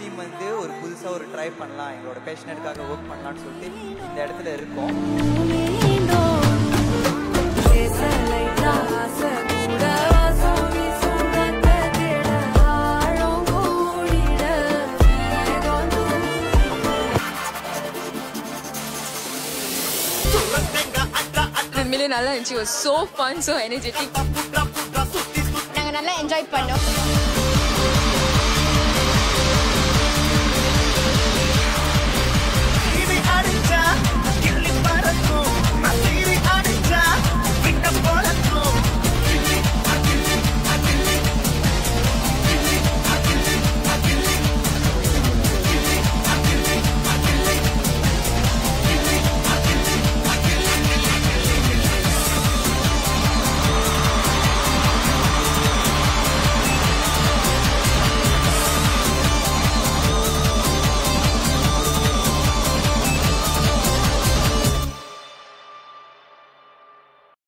Team வந்து ஒரு புதுசாக ஒரு ட்ரை பண்ணலாம், எங்களோட பேஷனட்டுக்காக ஒர்க் பண்ணலான்னு சொல்லிட்டு இந்த இடத்துல இருக்கோம். நல்லா இருந்துச்சு. It was so fun, so energetic. நாங்க நல்லா என்ஜாய் பண்ணோம்.